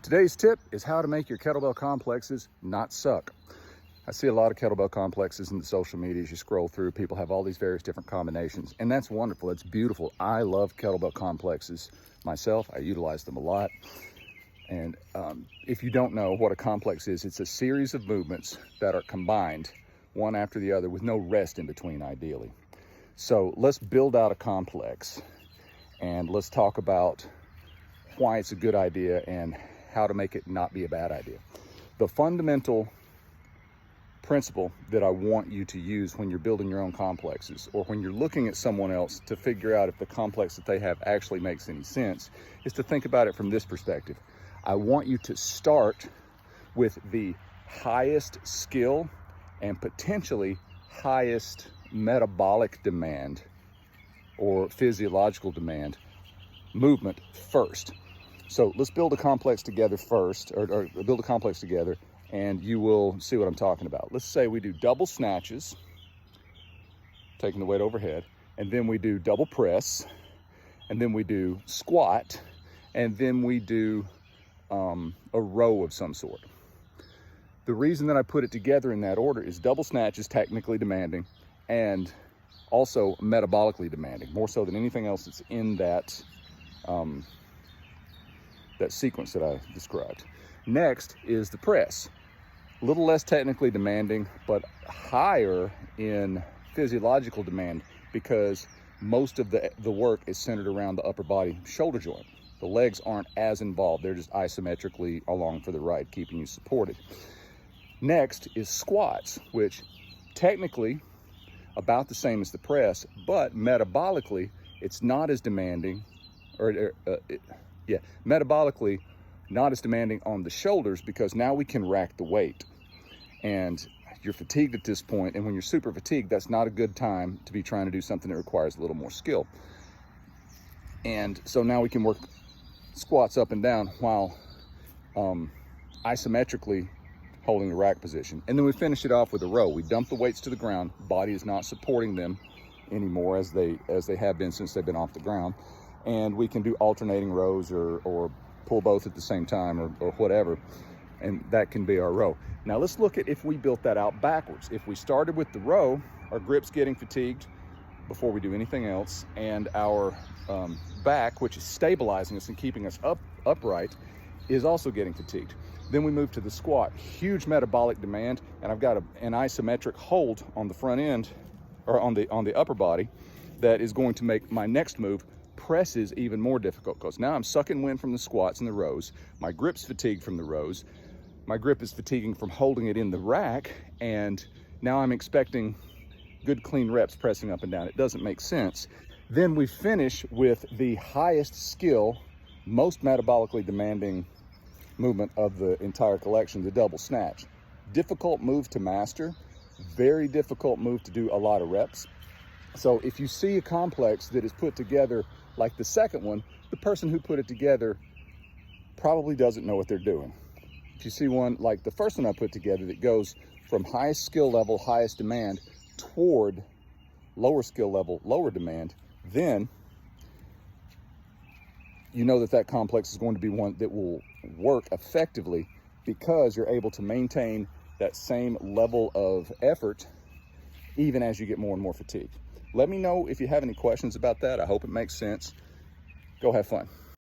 Today's tip is how to make your kettlebell complexes not suck. I see a lot of kettlebell complexes in the social media as you scroll through. People have all these various different combinations, and that's wonderful. It's beautiful. I love kettlebell complexes myself. I utilize them a lot. And if you don't know what a complex is, it's a series of movements that are combined one after the other with no rest in between, ideally. So let's build out a complex and let's talk about why it's a good idea and how to make it not be a bad idea. The fundamental principle that I want you to use when you're building your own complexes, or when you're looking at someone else to figure out if the complex that they have actually makes any sense, is to think about it from this perspective. I want you to start with the highest skill and potentially highest metabolic demand or physiological demand movement first. So let's build a complex together first, or build a complex together, and you will see what I'm talking about. Let's say we do double snatches, taking the weight overhead, and then we do double press, and then we do squat, and then we do a row of some sort. The reason that I put it together in that order is double snatch is technically demanding and also metabolically demanding, more so than anything else that's in that that sequence that I described. Next is the press. A little less technically demanding, but higher in physiological demand because most of the work is centered around the upper body shoulder joint. The legs aren't as involved. They're just isometrically along for the ride, keeping you supported. Next is squats, which technically about the same as the press, but metabolically it's not as demanding, metabolically not as demanding on the shoulders, because now we can rack the weight. And you're fatigued at this point, and when you're super fatigued, that's not a good time to be trying to do something that requires a little more skill. And so now we can work squats up and down while isometrically holding the rack position. And then we finish it off with a row. We dump the weights to the ground. Body is not supporting them anymore as they have been since they've been off the ground. And we can do alternating rows or pull both at the same time or whatever. And that can be our row. Now let's look at if we built that out backwards. If we started with the row, our grip's getting fatigued before we do anything else, and our back, which is stabilizing us and keeping us upright, is also getting fatigued. Then we move to the squat, huge metabolic demand, and I've got an isometric hold on the front end, or on the upper body, that is going to make my next move, presses, even more difficult, because now I'm sucking wind from the squats and the rows. My grip's fatigued from the rows. My grip is fatiguing from holding it in the rack, and now I'm expecting good clean reps pressing up and down. It doesn't make sense. Then we finish with the highest skill, most metabolically demanding movement of the entire collection, the double snatch. Difficult move to master, very difficult move to do a lot of reps. So if you see a complex that is put together like the second one, the person who put it together probably doesn't know what they're doing. If you see one like the first one I put together that goes from highest skill level, highest demand, toward lower skill level, lower demand, then you know that complex is going to be one that will work effectively, because you're able to maintain that same level of effort even as you get more and more fatigued. Let me know if you have any questions about that. I hope it makes sense. Go have fun.